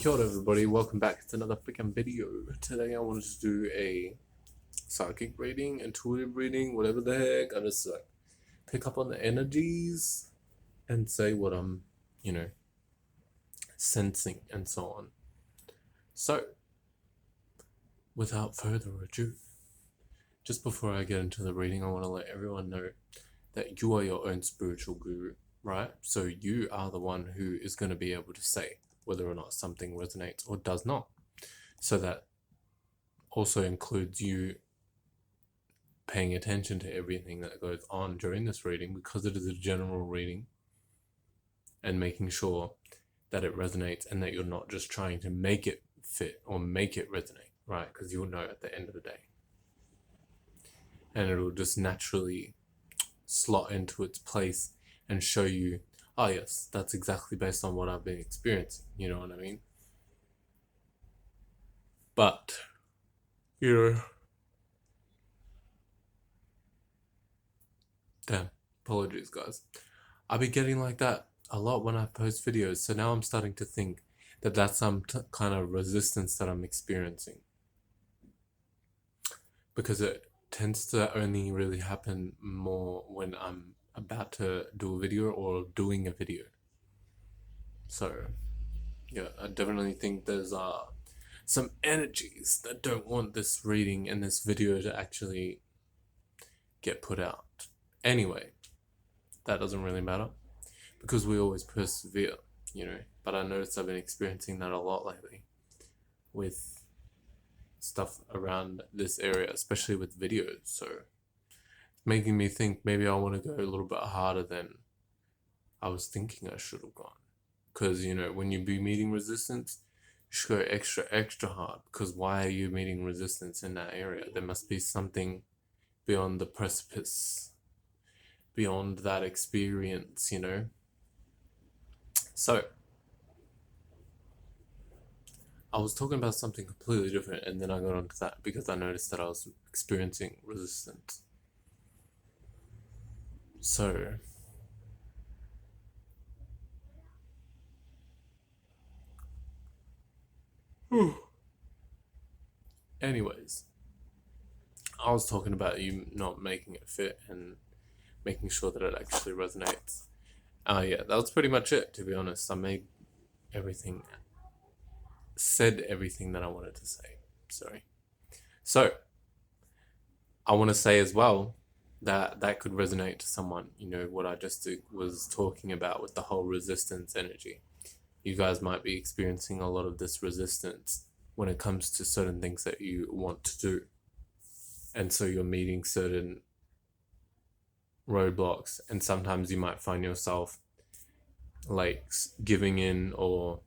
Kia ora everybody, welcome back to another freaking video. Today I wanted to do a psychic reading, intuitive reading, whatever the heck. I just pick up on the energies and say what I'm, sensing and so on. So, without further ado, just before I get into the reading, I want to let everyone know that you are your own spiritual guru, right? So you are the one who is going to be able to say whether or not something resonates or does not. So that also includes you paying attention to everything that goes on during this reading, because it is a general reading, and making sure that it resonates and that you're not just trying to make it fit or make it resonate, right? Because you'll know at the end of the day. And it'll just naturally slot into its place and show you, oh yes, that's exactly based on what I've been experiencing, you know what I mean? But, damn, apologies guys. I've been getting like that a lot when I post videos, so now I'm starting to think that that's some kind of resistance that I'm experiencing. Because it tends to only really happen more when I'm about to do a video or doing a video. So, yeah, I definitely think there's some energies that don't want this reading and this video to actually get put out. Anyway, that doesn't really matter because we always persevere, But I noticed I've been experiencing that a lot lately with stuff around this area, especially with videos. So it's making me think maybe I want to go a little bit harder than I was thinking I should have gone. Because, when you be meeting resistance, you should go extra, extra hard. Because why are you meeting resistance in that area? There must be something beyond the precipice, beyond that experience, So, I was talking about something completely different, and then I got onto that because I noticed that I was experiencing resistance. So, anyways, I was talking about you not making it fit and making sure that it actually resonates. Yeah, that was pretty much it, to be honest. I made everything, said everything that I wanted to say. Sorry. So, I want to say as well that could resonate to someone, what I just was talking about with the whole resistance energy. You guys might be experiencing a lot of this resistance when it comes to certain things that you want to do. And so you're meeting certain roadblocks, and sometimes you might find yourself like giving in or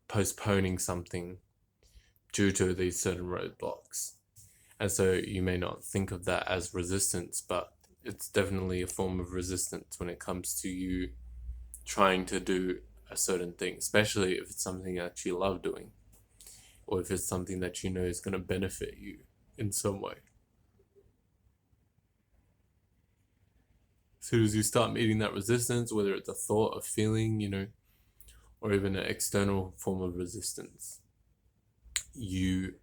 postponing something due to these certain roadblocks. And so you may not think of that as resistance, but it's definitely a form of resistance when it comes to you trying to do a certain thing, especially if it's something that you love doing, or if it's something that you know is going to benefit you in some way. As soon as you start meeting that resistance, whether it's a thought, a feeling, or even an external form of resistance, you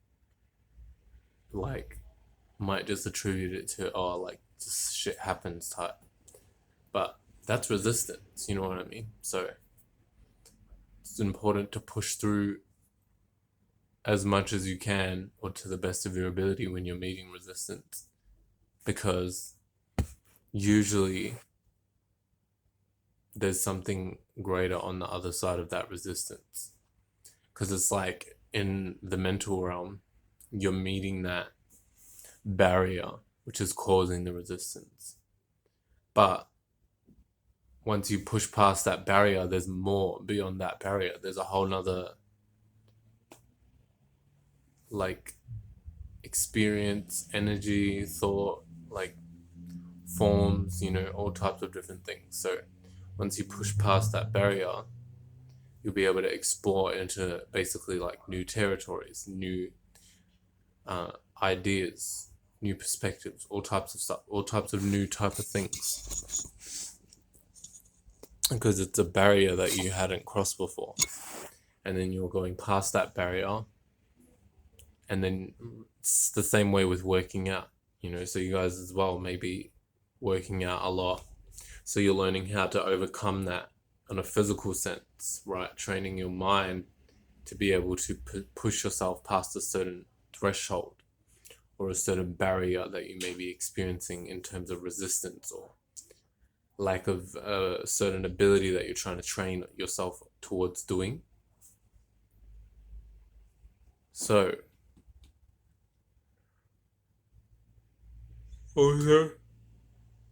might just attribute it to, just shit happens type. But that's resistance, you know what I mean? So it's important to push through as much as you can, or to the best of your ability, when you're meeting resistance, because usually there's something greater on the other side of that resistance. Because it's like in the mental realm, you're meeting that barrier which is causing the resistance. But once you push past that barrier, there's more beyond that barrier. There's a whole nother experience, energy, thought, forms, all types of different things. So once you push past that barrier, you'll be able to explore into basically new territories, new ideas, new perspectives, all types of stuff, all types of new type of things. because it's a barrier that you hadn't crossed before, and then you're going past that barrier. And then it's the same way with working out, so you guys as well may be working out a lot, so you're learning how to overcome that on a physical sense, right? Training your mind to be able to push yourself past a certain threshold or a certain barrier that you may be experiencing in terms of resistance or lack of a certain ability that you're trying to train yourself towards doing. So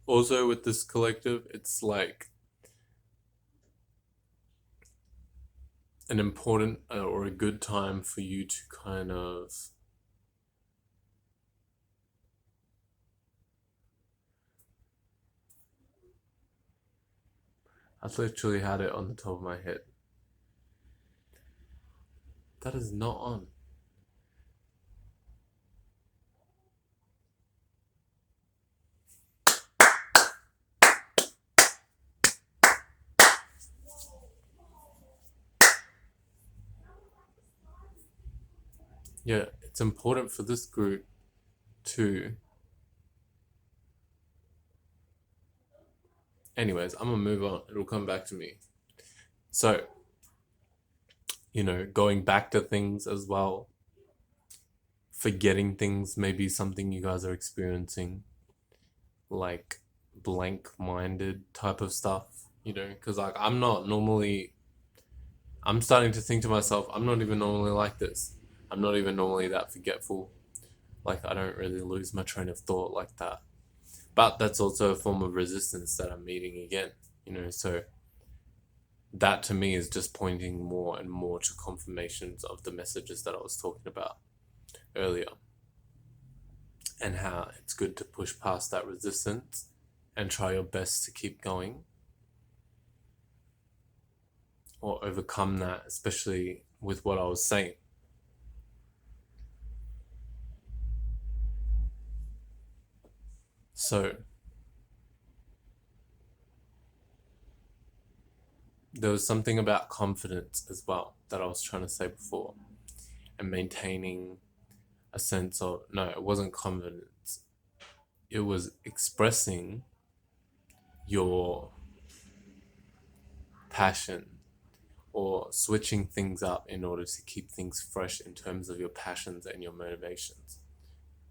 also with this collective, it's like an important or a good time for you to kind of I've literally had it on the top of my head. That is not on. Yeah, it's important for this group to. Anyways, I'm gonna move on. It'll come back to me. So, going back to things as well, forgetting things may be something you guys are experiencing, like blank-minded type of stuff, because like I'm starting to think to myself, I'm not even normally like this. I'm not even normally that forgetful. Like, I don't really lose my train of thought like that. But that's also a form of resistance that I'm meeting again, so that to me is just pointing more and more to confirmations of the messages that I was talking about earlier, and how it's good to push past that resistance and try your best to keep going or overcome that, especially with what I was saying. So there was something about confidence as well that I was trying to say before, and maintaining a sense of, no, it wasn't confidence, it was expressing your passion or switching things up in order to keep things fresh in terms of your passions and your motivations,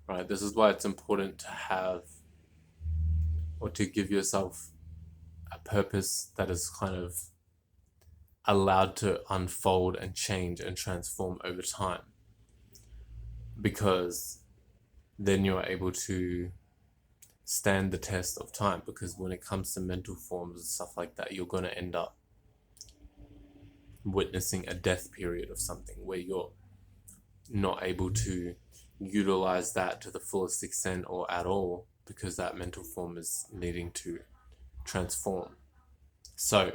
right? This is why it's important to have or to give yourself a purpose that is kind of allowed to unfold and change and transform over time, because then you're able to stand the test of time. Because when it comes to mental forms and stuff like that, you're going to end up witnessing a death period of something where you're not able to utilize that to the fullest extent or at all, because that mental form is needing to transform. So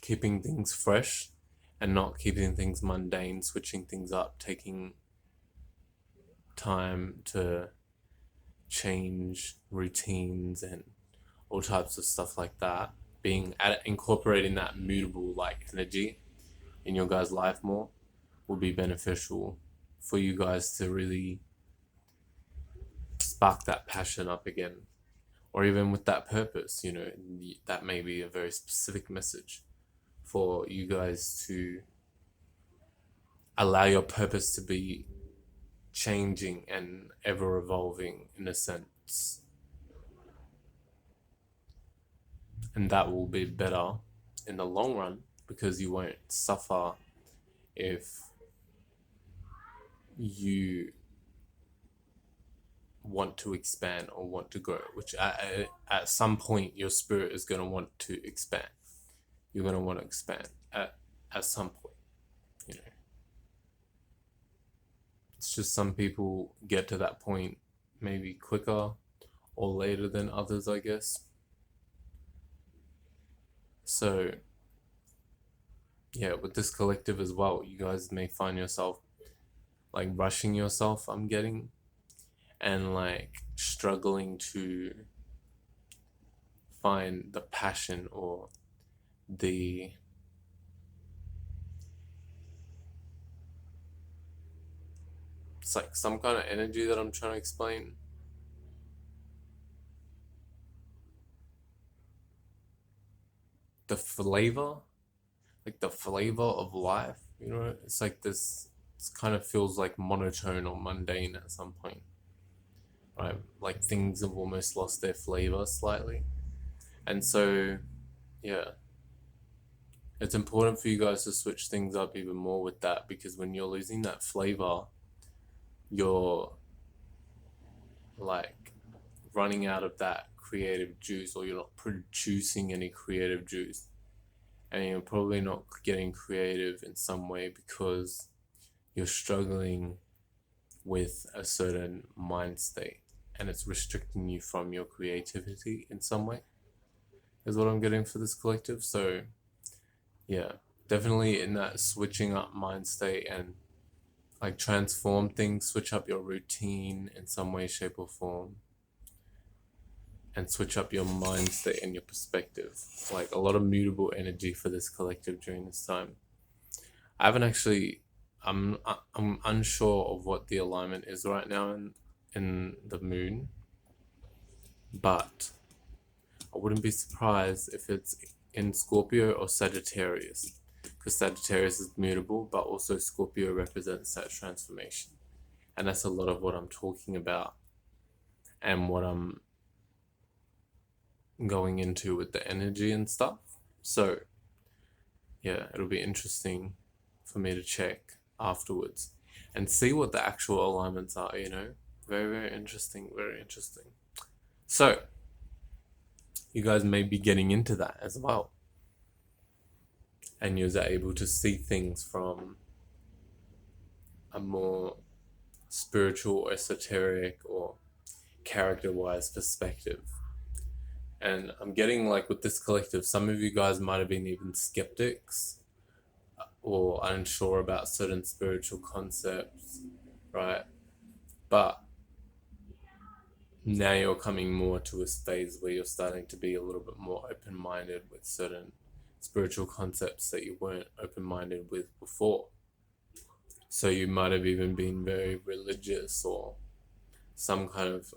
keeping things fresh and not keeping things mundane, switching things up, taking time to change routines and all types of stuff like that, incorporating that mutable like energy in your guys' life more will be beneficial for you guys to really spark that passion up again, or even with that purpose. That may be a very specific message for you guys to allow your purpose to be changing and ever evolving in a sense, and that will be better in the long run, because you won't suffer if you want to expand or want to grow, which at some point your spirit is going to want to expand. You're going to want to expand at some point. It's just some people get to that point maybe quicker or later than others, I guess. So yeah, with this collective as well, you guys may find yourself like rushing yourself, I'm getting, and like struggling to find the passion or the it's like some kind of energy that I'm trying to explain. The flavor, like the flavor of life, you know, it's like this, it kind of feels like monotone or mundane at some point, right? Like things have almost lost their flavor slightly. And so, yeah, it's important for you guys to switch things up even more with that, because when you're losing that flavor, you're like running out of that creative juice, or you're not producing any creative juice. And you're probably not getting creative in some way because you're struggling with a certain mind state, and it's restricting you from your creativity in some way, is what I'm getting for this collective. So yeah, definitely in that switching up mind state, and like transform things, switch up your routine in some way, shape, or form, and switch up your mind state and your perspective. Like a lot of mutable energy for this collective during this time. I haven't actually. I'm unsure of what the alignment is right now in the moon, but I wouldn't be surprised if it's in Scorpio or Sagittarius, because Sagittarius is mutable, but also Scorpio represents that transformation, and that's a lot of what I'm talking about and what I'm going into with the energy and stuff. So yeah, it'll be interesting for me to check afterwards and see what the actual alignments are, you know. Very, very interesting, very interesting. So you guys may be getting into that as well, and you're able to see things from a more spiritual, esoteric, or character-wise perspective. And I'm getting like with this collective, some of you guys might have been even skeptics or unsure about certain spiritual concepts, right? But now you're coming more to a phase where you're starting to be a little bit more open-minded with certain spiritual concepts that you weren't open-minded with before. So you might have even been very religious, or some kind of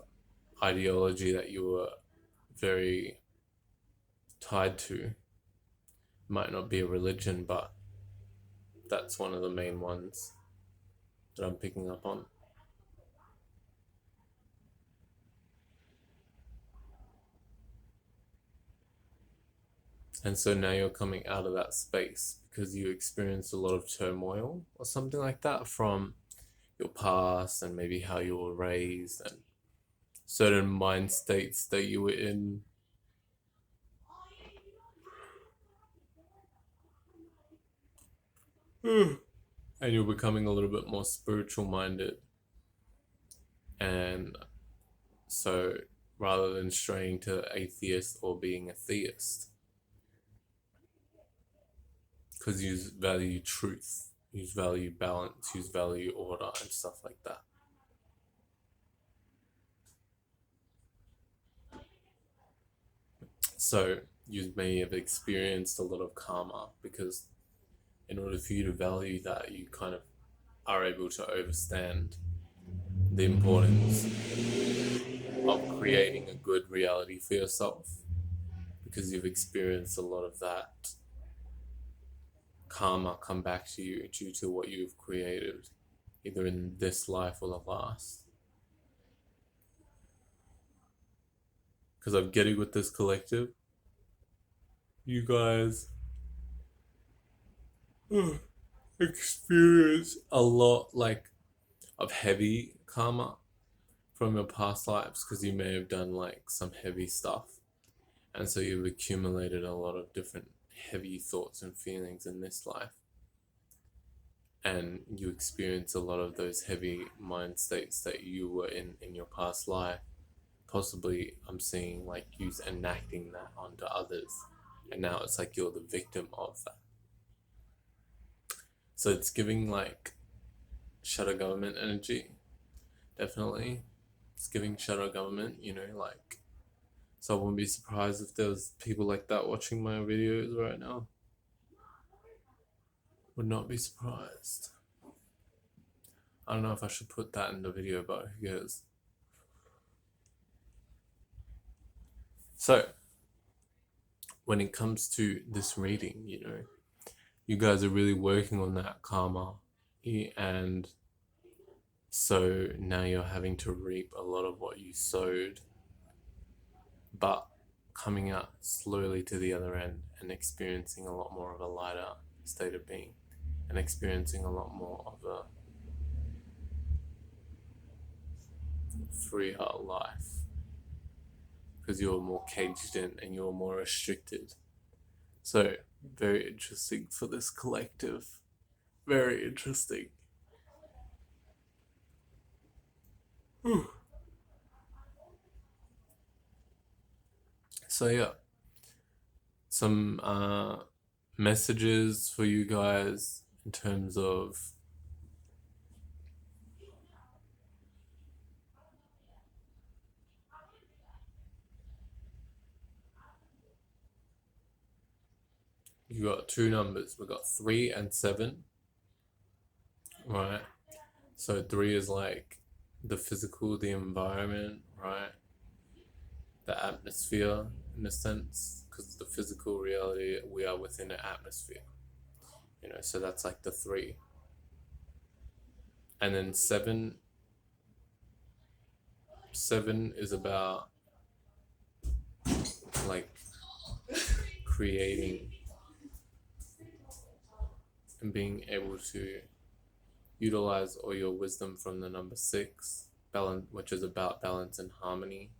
ideology that you were very tied to. Might not be a religion, but that's one of the main ones that I'm picking up on. And so now you're coming out of that space because you experienced a lot of turmoil or something like that from your past, and maybe how you were raised, and certain mind states that you were in. And you're becoming a little bit more spiritual minded. And so rather than straying to atheist or being a theist, because you value truth, you value balance, you value order and stuff like that. So you may have experienced a lot of karma, because in order for you to value that, you kind of are able to understand the importance of creating a good reality for yourself, because you've experienced a lot of that karma come back to you due to what you've created, either in this life or the last. Because I'm getting with this collective, you guys experience a lot like of heavy karma from your past lives, because you may have done like some heavy stuff, and so you've accumulated a lot of different heavy thoughts and feelings in this life, and you experience a lot of those heavy mind states that you were in your past life. Possibly I'm seeing like you enacting that onto others, and now it's like you're the victim of that. So it's giving like shadow government energy, definitely. It's giving shadow government, you know, like, so I wouldn't be surprised if there was people like that watching my videos right now. Would not be surprised. I don't know if I should put that in the video, but who cares? So, when it comes to this reading, you know, you guys are really working on that karma, and so now you're having to reap a lot of what you sowed, but coming out slowly to the other end and experiencing a lot more of a lighter state of being, and experiencing a lot more of a freer life, because you're more caged in and you're more restricted. So, very interesting for this collective. Very interesting. So, yeah, some messages for you guys in terms of you got two numbers. We got 3 and 7, right? So 3 is like the physical, the environment, right? The atmosphere, in a sense, because the physical reality, we are within an atmosphere, you know. So that's like the 3, and then 7 is about like creating and being able to utilize all your wisdom from the number 6, balance, which is about balance and harmony,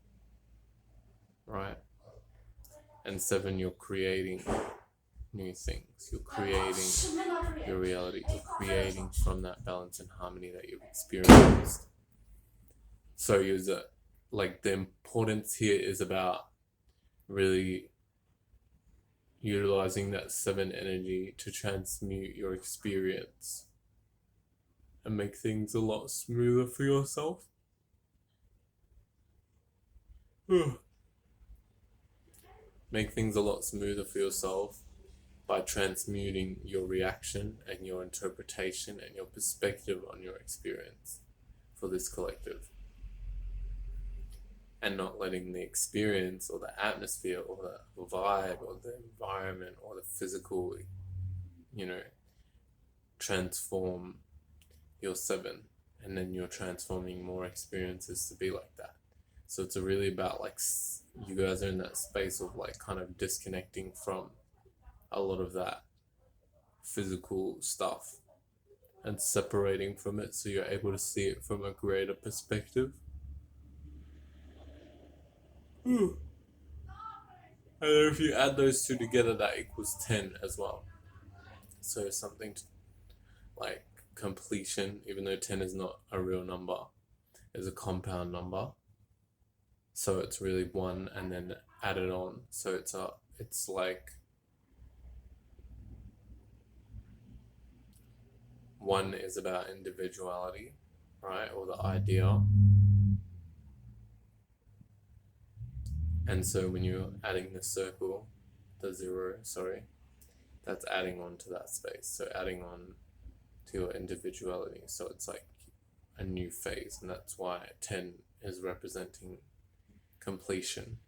right? And 7, you're creating new things. You're creating your reality. You're creating from that balance and harmony that you've experienced. So like the importance here is about really utilizing that 7 energy to transmute your experience and make things a lot smoother for yourself. Make things a lot smoother for yourself by transmuting your reaction and your interpretation and your perspective on your experience for this collective, and not letting the experience or the atmosphere or the vibe or the environment or the physical, you know, transform your 7, and then you're transforming more experiences to be like that. So it's really about like you guys are in that space of like kind of disconnecting from a lot of that physical stuff and separating from it, so you're able to see it from a greater perspective. And then if you add those two together, that equals 10 as well. So something like completion, even though 10 is not a real number, is a compound number. So it's really 1 and then added on. So it's like 1 is about individuality, right? Or the idea. And so when you're adding the circle, the 0, sorry, that's adding on to that space. So adding on to your individuality. So it's like a new phase. And that's why 10 is representing completion,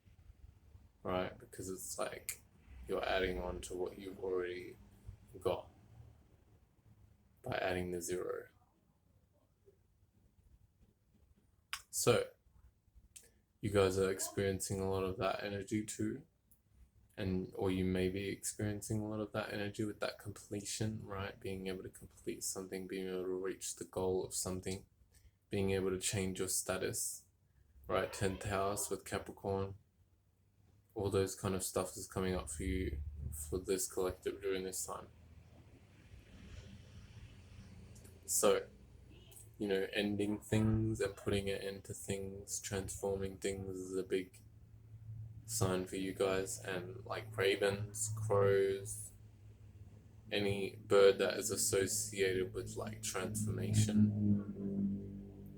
right? Because it's like you're adding on to what you've already got by adding the 0. So you guys are experiencing a lot of that energy too, or you may be experiencing a lot of that energy with that completion, right? Being able to complete something, being able to reach the goal of something, being able to change your status, right? 10th house with Capricorn, all those kind of stuff is coming up for you, for this collective during this time. So, you know, ending things and putting it into things, transforming things is a big sign for you guys. And like ravens, crows, any bird that is associated with like transformation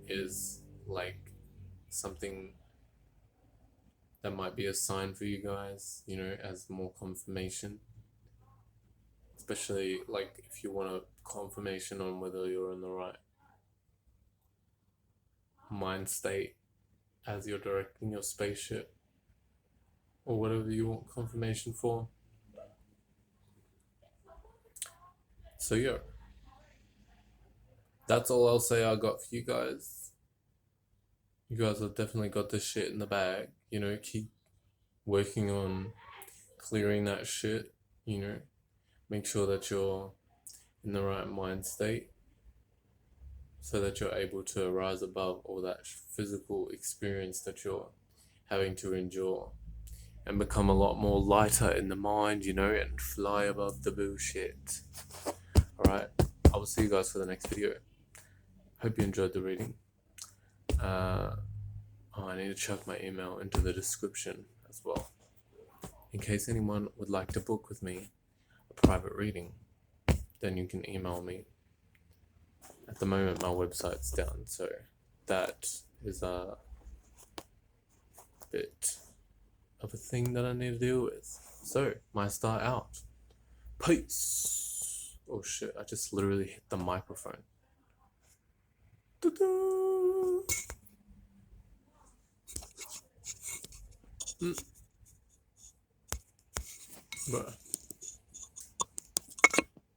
is like something that might be a sign for you guys, you know, as more confirmation. Especially like if you want a confirmation on whether you're in the right mind state as you're directing your spaceship or whatever you want confirmation for. So yeah, that's all I'll say I got for you guys. You guys have definitely got this shit in the bag. You know, keep working on clearing that shit. You know, make sure that you're in the right mind state so that you're able to rise above all that physical experience that you're having to endure and become a lot more lighter in the mind, you know, and fly above the bullshit. Alright, I will see you guys for the next video. Hope you enjoyed the reading. I need to chuck my email into the description as well, in case anyone would like to book with me a private reading. Then you can email me. At the moment my website's down, so that is a bit of a thing that I need to deal with. So, Mystar out. Peace. Oh shit, I just literally hit the microphone. Bruh.